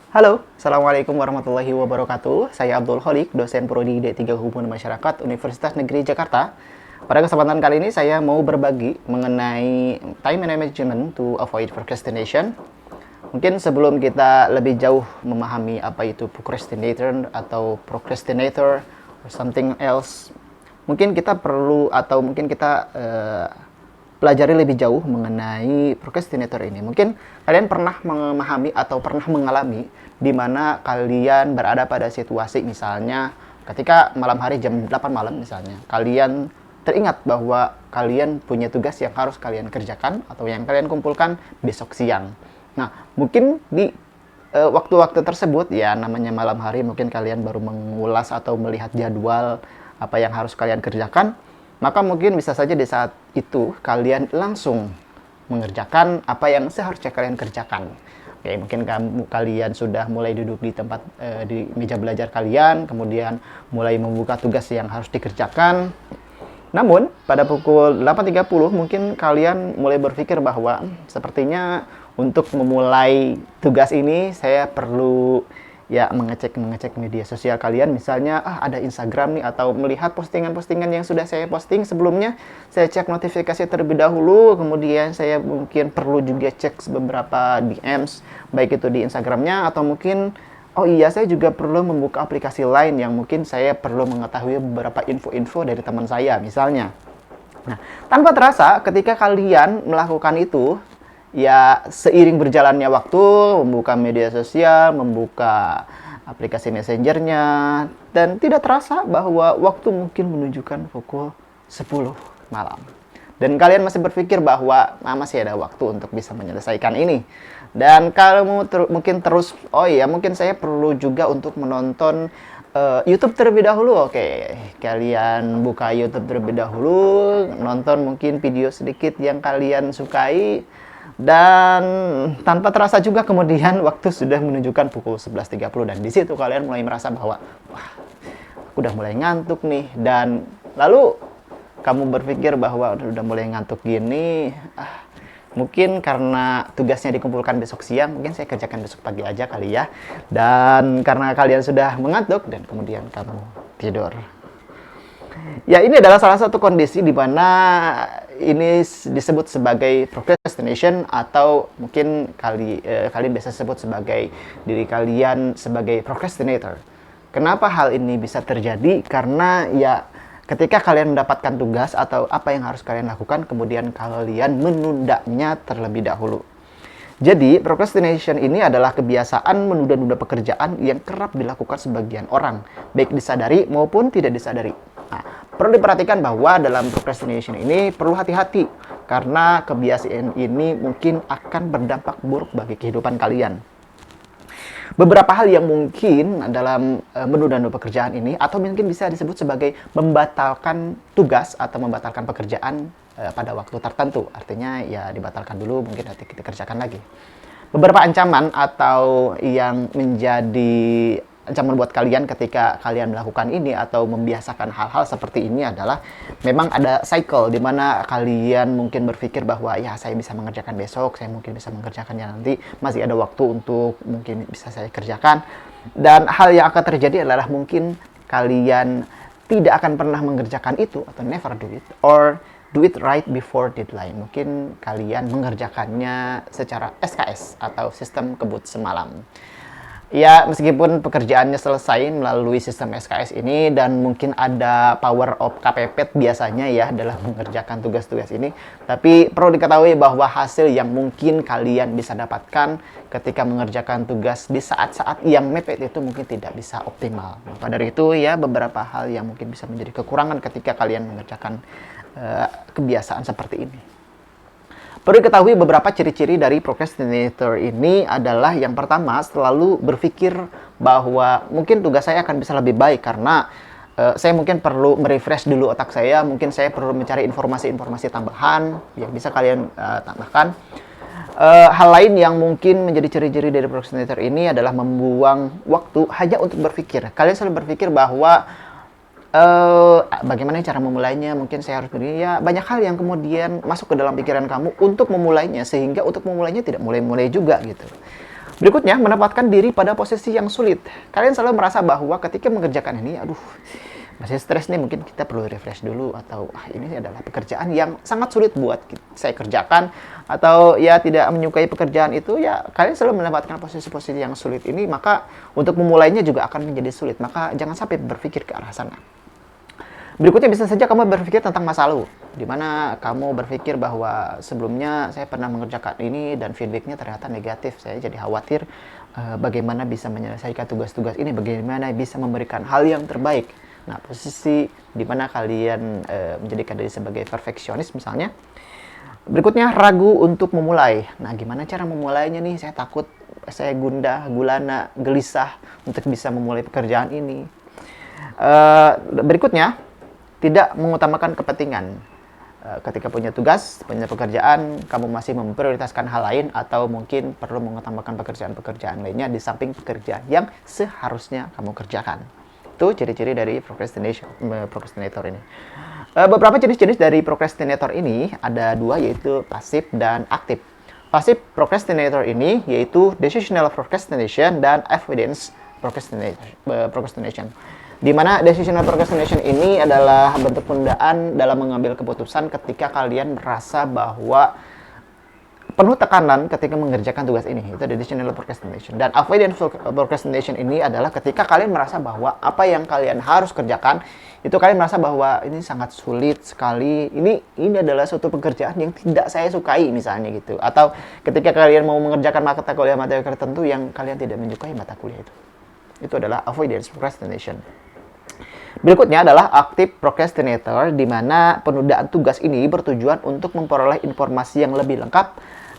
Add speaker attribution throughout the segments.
Speaker 1: Halo, Assalamualaikum warahmatullahi wabarakatuh. Saya Abdul Kholik, dosen Prodi D3 Hubungan Masyarakat Universitas Negeri Jakarta. Pada kesempatan kali ini saya mau berbagi mengenai time management to avoid procrastination. Mungkin sebelum kita lebih jauh memahami apa itu procrastinator atau procrastinator or something else, mungkin kita perlu atau mungkin kita pelajari lebih jauh mengenai procrastinator ini. Mungkin kalian pernah memahami atau pernah mengalami di mana kalian berada pada situasi misalnya ketika malam hari jam 8 malam misalnya, kalian teringat bahwa kalian punya tugas yang harus kalian kerjakan atau yang kalian kumpulkan besok siang. Nah, mungkin di waktu-waktu tersebut ya namanya malam hari mungkin kalian baru mengulas atau melihat jadwal apa yang harus kalian kerjakan, maka mungkin bisa saja di saat itu kalian langsung mengerjakan apa yang seharusnya kalian kerjakan. Oke, mungkin kalian sudah mulai duduk di tempat di meja belajar kalian, kemudian mulai membuka tugas yang harus dikerjakan. Namun, pada pukul 8.30 mungkin kalian mulai berpikir bahwa sepertinya untuk memulai tugas ini saya perlu ya mengecek media sosial kalian, misalnya ada Instagram nih, atau melihat postingan-postingan yang sudah saya posting sebelumnya. Saya cek notifikasi terlebih dahulu, kemudian saya mungkin perlu juga cek beberapa DMs baik itu di Instagramnya, atau mungkin oh iya saya juga perlu membuka aplikasi lain yang mungkin saya perlu mengetahui beberapa info-info dari teman saya misalnya. Nah, tanpa terasa ketika kalian melakukan itu, ya seiring berjalannya waktu, membuka media sosial, membuka aplikasi messengernya, dan tidak terasa bahwa waktu mungkin menunjukkan pukul 10 malam. Dan kalian masih berpikir bahwa masih ada waktu untuk bisa menyelesaikan ini. Dan kalau mungkin terus, oh iya mungkin saya perlu juga untuk menonton YouTube terlebih dahulu. Oke, kalian buka YouTube terlebih dahulu, nonton mungkin video sedikit yang kalian sukai, dan tanpa terasa juga kemudian waktu sudah menunjukkan pukul 11.30, dan di situ kalian mulai merasa bahwa wah, aku udah mulai ngantuk nih. Dan lalu kamu berpikir bahwa udah mulai ngantuk gini, mungkin karena tugasnya dikumpulkan besok siang, mungkin saya kerjakan besok pagi aja kali ya. Dan karena kalian sudah mengantuk dan kemudian kamu tidur. Ya, ini adalah salah satu kondisi di mana ini disebut sebagai procrastination, atau mungkin kalian biasa sebut sebagai diri kalian sebagai procrastinator. Kenapa hal ini bisa terjadi? Karena ya ketika kalian mendapatkan tugas atau apa yang harus kalian lakukan, kemudian kalian menundanya terlebih dahulu. Jadi, procrastination ini adalah kebiasaan menunda-nunda pekerjaan yang kerap dilakukan sebagian orang, baik disadari maupun tidak disadari. Nah, perlu diperhatikan bahwa dalam procrastination ini perlu hati-hati, karena kebiasaan ini mungkin akan berdampak buruk bagi kehidupan kalian. Beberapa hal yang mungkin dalam menunda-nunda pekerjaan ini, atau mungkin bisa disebut sebagai membatalkan tugas atau membatalkan pekerjaan pada waktu tertentu. Artinya ya dibatalkan dulu, mungkin nanti kita kerjakan lagi. Beberapa ancaman atau yang menjadi ancaman buat kalian ketika kalian melakukan ini atau membiasakan hal-hal seperti ini adalah memang ada cycle di mana kalian mungkin berpikir bahwa ya saya bisa mengerjakan besok, saya mungkin bisa mengerjakannya nanti, masih ada waktu untuk mungkin bisa saya kerjakan. Dan hal yang akan terjadi adalah mungkin kalian tidak akan pernah mengerjakan itu atau never do it, or do it right before deadline. Mungkin kalian mengerjakannya secara SKS atau sistem kebut semalam. Ya, meskipun pekerjaannya selesai melalui sistem SKS ini, dan mungkin ada power of kepepet biasanya ya dalam mengerjakan tugas-tugas ini, tapi perlu diketahui bahwa hasil yang mungkin kalian bisa dapatkan ketika mengerjakan tugas di saat-saat yang mepet itu mungkin tidak bisa optimal. Maka dari itu ya beberapa hal yang mungkin bisa menjadi kekurangan ketika kalian mengerjakan kebiasaan seperti ini. Perlu diketahui beberapa ciri-ciri dari procrastinator ini adalah yang pertama, selalu berpikir bahwa mungkin tugas saya akan bisa lebih baik karena saya mungkin perlu merefresh dulu otak saya, mungkin saya perlu mencari informasi-informasi tambahan yang bisa kalian tambahkan. Hal lain yang mungkin menjadi ciri-ciri dari procrastinator ini adalah membuang waktu hanya untuk berpikir. Kalian selalu berpikir bahwa bagaimana cara memulainya, mungkin saya harus begini, ya banyak hal yang kemudian masuk ke dalam pikiran kamu untuk memulainya, sehingga untuk memulainya tidak mulai-mulai juga gitu. Berikutnya, menempatkan diri pada posisi yang sulit. Kalian selalu merasa bahwa ketika mengerjakan ini, aduh, masih stres nih, mungkin kita perlu refresh dulu, atau ini adalah pekerjaan yang sangat sulit buat saya kerjakan, atau ya tidak menyukai pekerjaan itu, ya kalian selalu mendapatkan posisi-posisi yang sulit ini, maka untuk memulainya juga akan menjadi sulit. Maka jangan sampai berpikir ke arah sana. Berikutnya, bisa saja kamu berpikir tentang masa lalu, di mana kamu berpikir bahwa sebelumnya saya pernah mengerjakan ini dan feedbacknya ternyata negatif. Saya jadi khawatir bagaimana bisa menyelesaikan tugas-tugas ini, bagaimana bisa memberikan hal yang terbaik. Nah, posisi di mana kalian menjadikan diri sebagai perfeksionis misalnya. Berikutnya, ragu untuk memulai. Nah, gimana cara memulainya nih? Saya takut, saya gundah, gulana, gelisah untuk bisa memulai pekerjaan ini. Berikutnya, tidak mengutamakan kepentingan. Ketika punya tugas, punya pekerjaan, kamu masih memprioritaskan hal lain atau mungkin perlu mengutamakan pekerjaan-pekerjaan lainnya di samping pekerjaan yang seharusnya kamu kerjakan. Itu ciri-ciri dari procrastinator ini. Beberapa jenis-jenis dari procrastinator ini ada dua, yaitu pasif dan aktif. Pasif procrastinator ini yaitu decisional procrastination dan avoidance procrastination. Di mana decisional procrastination ini adalah bentuk penundaan dalam mengambil keputusan ketika kalian merasa bahwa penuh tekanan ketika mengerjakan tugas ini. Itu decisional procrastination. Dan avoidance procrastination ini adalah ketika kalian merasa bahwa apa yang kalian harus kerjakan itu kalian merasa bahwa ini sangat sulit sekali. Ini adalah suatu pekerjaan yang tidak saya sukai misalnya gitu. Atau ketika kalian mau mengerjakan mata kuliah tertentu yang kalian tidak menyukai mata kuliah itu. Itu adalah avoidance procrastination. Berikutnya adalah active procrastinator, di mana penundaan tugas ini bertujuan untuk memperoleh informasi yang lebih lengkap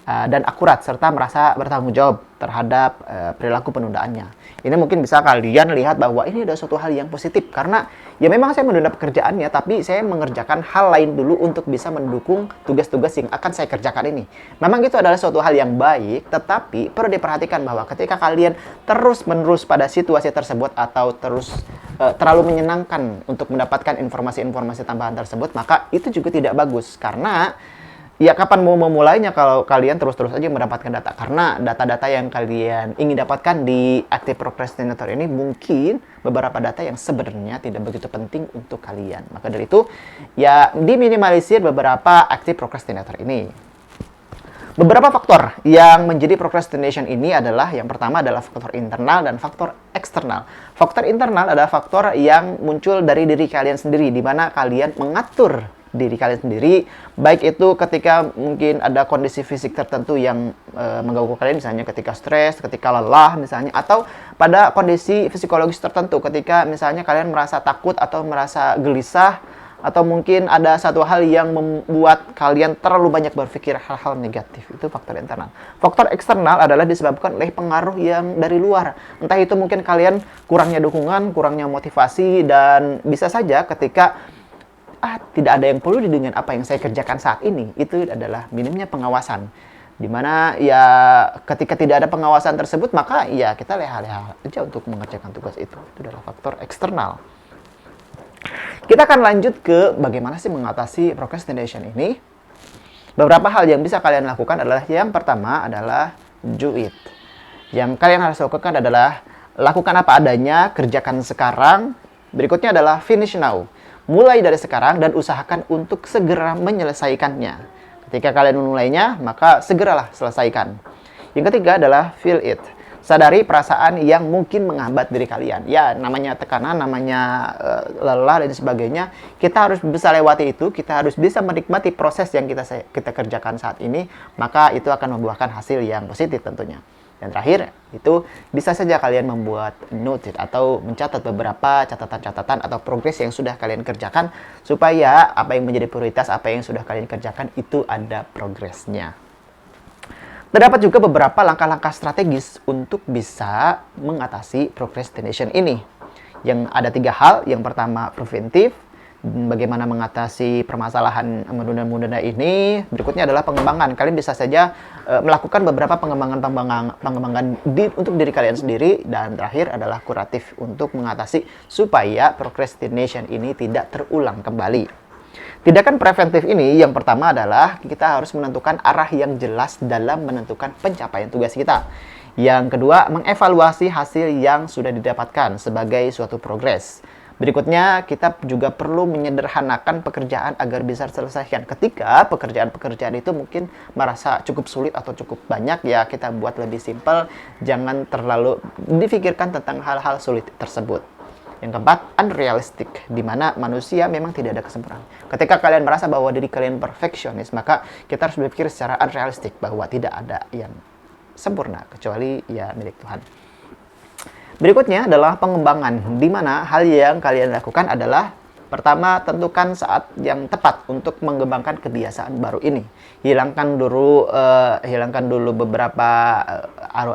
Speaker 1: dan akurat, serta merasa bertanggung jawab terhadap perilaku penundaannya. Ini mungkin bisa kalian lihat bahwa ini adalah suatu hal yang positif, karena ya memang saya menunda pekerjaannya, tapi saya mengerjakan hal lain dulu untuk bisa mendukung tugas-tugas yang akan saya kerjakan ini. Memang itu adalah suatu hal yang baik, tetapi perlu diperhatikan bahwa ketika kalian terus-menerus pada situasi tersebut atau terlalu menyenangkan untuk mendapatkan informasi-informasi tambahan tersebut, maka itu juga tidak bagus. Karena ya kapan mau memulainya kalau kalian terus-terus aja mendapatkan data? Karena data-data yang kalian ingin dapatkan di active procrastinator ini mungkin beberapa data yang sebenarnya tidak begitu penting untuk kalian. Maka dari itu, ya diminimalisir beberapa active procrastinator ini. Beberapa faktor yang menjadi procrastination ini adalah, yang pertama adalah faktor internal dan faktor eksternal. Faktor internal adalah faktor yang muncul dari diri kalian sendiri, di mana kalian mengatur diri kalian sendiri, baik itu ketika mungkin ada kondisi fisik tertentu yang mengganggu kalian, misalnya ketika stres, ketika lelah misalnya, atau pada kondisi psikologis tertentu ketika misalnya kalian merasa takut atau merasa gelisah, atau mungkin ada satu hal yang membuat kalian terlalu banyak berpikir hal-hal negatif. Itu faktor internal. Faktor eksternal adalah disebabkan oleh pengaruh yang dari luar. Entah itu mungkin kalian kurangnya dukungan, kurangnya motivasi, dan bisa saja ketika tidak ada yang perlu dengan apa yang saya kerjakan saat ini, itu adalah minimnya pengawasan. Dimana ya ketika tidak ada pengawasan tersebut, maka ya kita leha-leha aja untuk mengerjakan tugas itu. Itu adalah faktor eksternal. Kita akan lanjut ke bagaimana sih mengatasi procrastination ini. Beberapa hal yang bisa kalian lakukan adalah, yang pertama adalah do it. Yang kalian harus lakukan adalah lakukan apa adanya, kerjakan sekarang. Berikutnya adalah finish now. Mulai dari sekarang dan usahakan untuk segera menyelesaikannya. Ketika kalian memulainya, maka segeralah selesaikan. Yang ketiga adalah feel it. Sadari perasaan yang mungkin menghambat diri kalian. Ya, namanya tekanan, namanya lelah dan sebagainya. Kita harus bisa lewati itu. Kita harus bisa menikmati proses yang kita kerjakan saat ini. Maka itu akan membuahkan hasil yang positif tentunya. Dan terakhir, itu bisa saja kalian membuat note atau mencatat beberapa catatan-catatan atau progres yang sudah kalian kerjakan, supaya apa yang menjadi prioritas, apa yang sudah kalian kerjakan itu ada progresnya. Terdapat juga beberapa langkah-langkah strategis untuk bisa mengatasi procrastination ini. Yang ada 3 hal. Yang pertama, preventif. Bagaimana mengatasi permasalahan menunda-menunda ini. Berikutnya adalah pengembangan. Kalian bisa saja melakukan beberapa pengembangan untuk diri kalian sendiri. Dan terakhir adalah kuratif, untuk mengatasi supaya procrastination ini tidak terulang kembali. Tindakan preventif ini, yang pertama adalah kita harus menentukan arah yang jelas dalam menentukan pencapaian tugas kita. Yang kedua, mengevaluasi hasil yang sudah didapatkan sebagai suatu progres. Berikutnya, kita juga perlu menyederhanakan pekerjaan agar bisa terselesaikan. Ketika pekerjaan-pekerjaan itu mungkin merasa cukup sulit atau cukup banyak, ya kita buat lebih simpel. Jangan terlalu difikirkan tentang hal-hal sulit tersebut. Yang keempat, unrealistic, di mana manusia memang tidak ada kesempurnaan. Ketika kalian merasa bahwa diri kalian perfeksionis, maka kita harus berpikir secara unrealistic, bahwa tidak ada yang sempurna, kecuali ya milik Tuhan. Berikutnya adalah pengembangan, di mana hal yang kalian lakukan adalah pertama, tentukan saat yang tepat untuk mengembangkan kebiasaan baru ini. Hilangkan dulu beberapa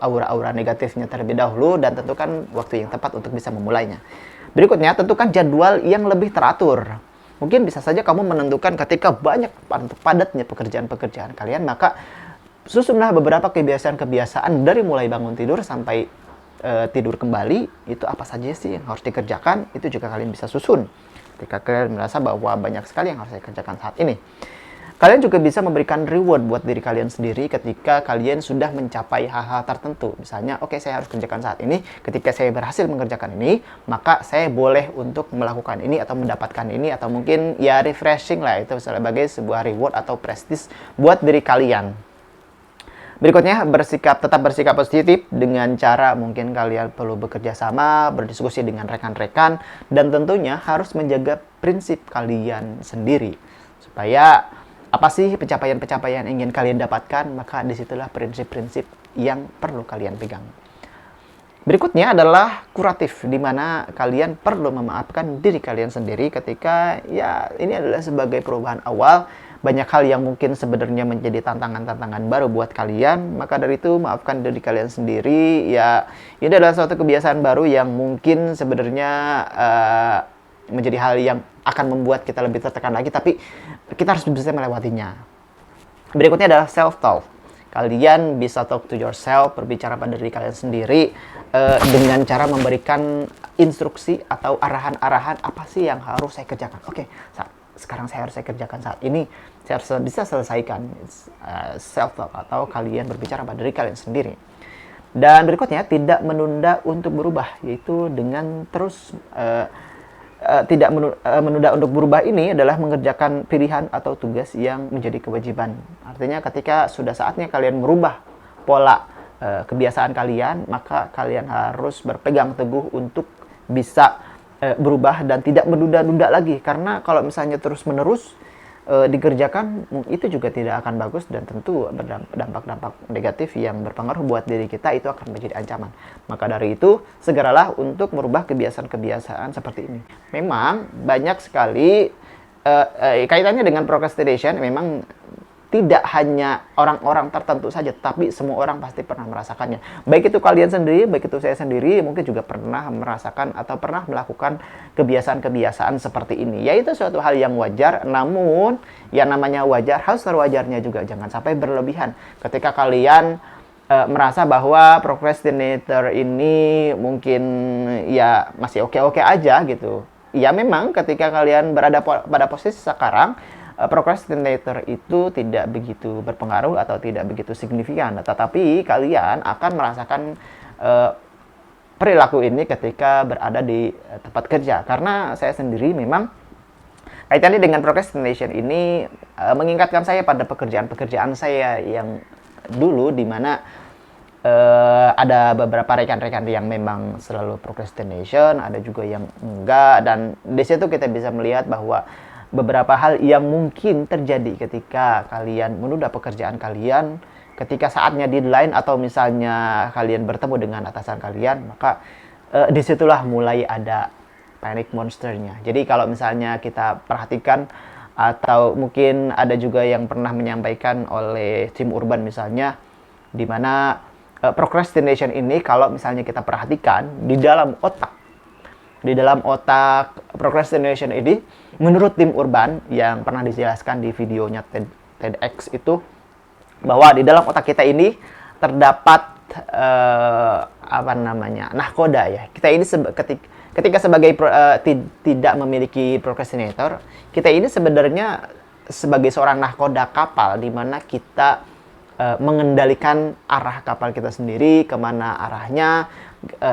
Speaker 1: aura-aura negatifnya terlebih dahulu dan tentukan waktu yang tepat untuk bisa memulainya. Berikutnya, tentukan jadwal yang lebih teratur. Mungkin bisa saja kamu menentukan ketika banyak padatnya pekerjaan-pekerjaan kalian, maka susunlah beberapa kebiasaan-kebiasaan dari mulai bangun tidur sampai tidur kembali. Itu apa saja sih yang harus dikerjakan, itu juga kalian bisa susun ketika kalian merasa bahwa banyak sekali yang harus saya kerjakan saat ini. Kalian juga bisa memberikan reward buat diri kalian sendiri ketika kalian sudah mencapai hal-hal tertentu. Misalnya, oke, saya harus kerjakan saat ini. Ketika saya berhasil mengerjakan ini, maka saya boleh untuk melakukan ini atau mendapatkan ini, atau mungkin ya refreshing lah, itu sebagai sebuah reward atau prestis buat diri kalian. Berikutnya, tetap bersikap positif dengan cara mungkin kalian perlu bekerja sama, berdiskusi dengan rekan-rekan, dan tentunya harus menjaga prinsip kalian sendiri. Supaya apa sih pencapaian-pencapaian yang ingin kalian dapatkan, maka disitulah prinsip-prinsip yang perlu kalian pegang. Berikutnya adalah kuratif, di mana kalian perlu memaafkan diri kalian sendiri ketika ya ini adalah sebagai perubahan awal. Banyak hal yang mungkin sebenarnya menjadi tantangan-tantangan baru buat kalian, maka dari itu maafkan diri kalian sendiri. Ya, ini adalah suatu kebiasaan baru yang mungkin sebenarnya menjadi hal yang akan membuat kita lebih tertekan lagi, tapi kita harus bisa melewatinya. Berikutnya adalah self-talk. Kalian bisa talk to yourself, berbicara pada diri kalian sendiri dengan cara memberikan instruksi atau arahan-arahan apa sih yang harus saya kerjakan. Oke, sekarang saya harus kerjakan saat ini, saya harus bisa selesaikan. Self-talk atau kalian berbicara pada diri kalian sendiri. Dan berikutnya, tidak menunda untuk berubah, yaitu dengan terus tidak menunda untuk berubah ini adalah mengerjakan pilihan atau tugas yang menjadi kewajiban. Artinya ketika sudah saatnya kalian merubah pola kebiasaan kalian, maka kalian harus berpegang teguh untuk bisa berubah dan tidak menunda-nunda lagi. Karena kalau misalnya terus-menerus dikerjakan, itu juga tidak akan bagus dan tentu berdampak-dampak negatif yang berpengaruh buat diri kita, itu akan menjadi ancaman. Maka dari itu, segeralah untuk merubah kebiasaan-kebiasaan seperti ini. Memang banyak sekali kaitannya dengan procrastination, memang tidak hanya orang-orang tertentu saja, tapi semua orang pasti pernah merasakannya. Baik itu kalian sendiri, baik itu saya sendiri, mungkin juga pernah merasakan atau pernah melakukan kebiasaan-kebiasaan seperti ini. Yaitu suatu hal yang wajar, namun yang namanya wajar harus terwajarnya juga. Jangan sampai berlebihan. Ketika kalian merasa bahwa procrastinator ini mungkin ya masih oke-oke aja gitu. Ya memang ketika kalian berada pada posisi sekarang, procrastinator itu tidak begitu berpengaruh atau tidak begitu signifikan, tetapi kalian akan merasakan perilaku ini ketika berada di tempat kerja. Karena saya sendiri memang kaitannya dengan procrastination ini mengingatkan saya pada pekerjaan-pekerjaan saya yang dulu, di mana ada beberapa rekan-rekan yang memang selalu procrastination, ada juga yang enggak, dan di situ kita bisa melihat bahwa beberapa hal yang mungkin terjadi ketika kalian menunda pekerjaan kalian, ketika saatnya deadline atau misalnya kalian bertemu dengan atasan kalian, maka disitulah mulai ada panic monsternya. Jadi kalau misalnya kita perhatikan, atau mungkin ada juga yang pernah menyampaikan oleh tim Urban misalnya, di mana procrastination ini kalau misalnya kita perhatikan di dalam otak procrastination ini, menurut tim Urban yang pernah dijelaskan di videonya TEDx itu, bahwa di dalam otak kita ini terdapat nahkoda ya. Kita ini ketika sebagai tidak memiliki procrastinator, kita ini sebenarnya sebagai seorang nahkoda kapal, di mana kita mengendalikan arah kapal kita sendiri, kemana arahnya,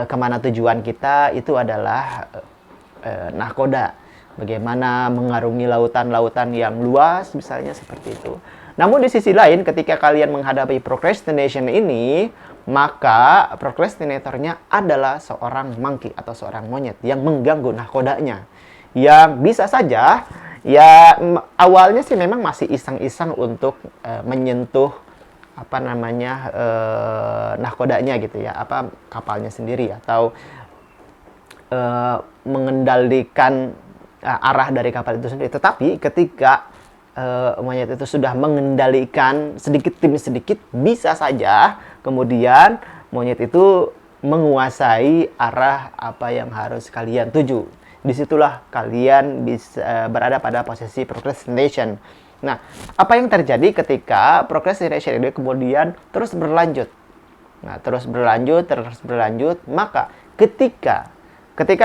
Speaker 1: kemana tujuan kita, itu adalah nahkoda. Bagaimana mengarungi lautan-lautan yang luas, misalnya seperti itu. Namun di sisi lain, ketika kalian menghadapi procrastination ini, maka procrastinatornya adalah seorang monkey atau seorang monyet yang mengganggu nahkodanya. Yang bisa saja, ya awalnya sih memang masih iseng-iseng untuk menyentuh nahkodanya gitu ya, kapalnya sendiri, atau mengendalikan arah dari kapal itu sendiri. Tetapi ketika monyet itu sudah mengendalikan sedikit demi sedikit, bisa saja kemudian monyet itu menguasai arah apa yang harus kalian tuju. Disitulah kalian bisa berada pada posisi procrastination. Nah, apa yang terjadi ketika procrastination ini kemudian terus berlanjut? Nah, terus berlanjut, maka ketika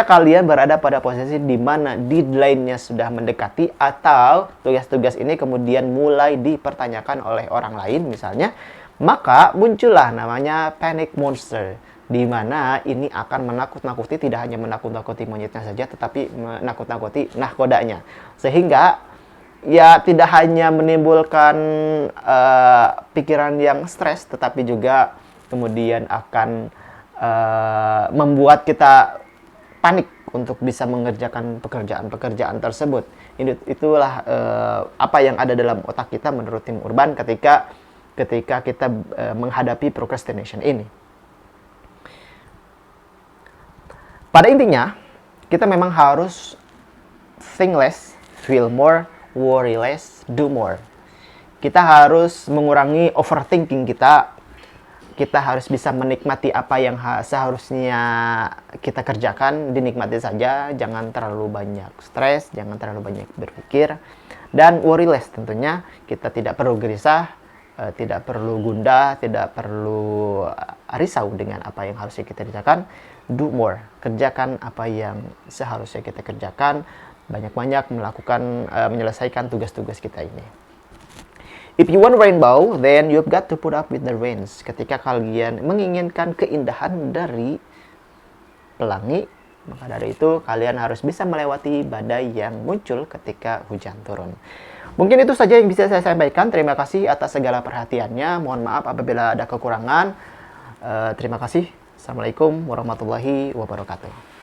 Speaker 1: kalian berada pada posisi di mana deadline-nya sudah mendekati, atau tugas-tugas ini kemudian mulai dipertanyakan oleh orang lain misalnya, maka muncullah namanya panic monster, di mana ini akan menakut-nakuti, tidak hanya menakut-nakuti monyetnya saja, tetapi menakut-nakuti nahkodanya. Sehingga ya tidak hanya menimbulkan pikiran yang stres, tetapi juga kemudian akan membuat kita panik untuk bisa mengerjakan pekerjaan-pekerjaan tersebut. Itulah apa yang ada dalam otak kita menurut tim Urban ketika kita menghadapi procrastination ini. Pada intinya, kita memang harus think less, feel more, worry less, do more. Kita harus mengurangi overthinking kita. Kita harus bisa menikmati apa yang seharusnya kita kerjakan, dinikmati saja, jangan terlalu banyak stres, jangan terlalu banyak berpikir, dan worry less tentunya. Kita tidak perlu gelisah, tidak perlu gundah, tidak perlu risau dengan apa yang harusnya kita kerjakan. Do more, kerjakan apa yang seharusnya kita kerjakan, banyak-banyak menyelesaikan tugas-tugas kita ini. If you want rainbow, then you've got to put up with the rains. Ketika kalian menginginkan keindahan dari pelangi, maka dari itu kalian harus bisa melewati badai yang muncul ketika hujan turun. Mungkin itu saja yang bisa saya sampaikan. Terima kasih atas segala perhatiannya. Mohon maaf apabila ada kekurangan. Terima kasih. Assalamualaikum warahmatullahi wabarakatuh.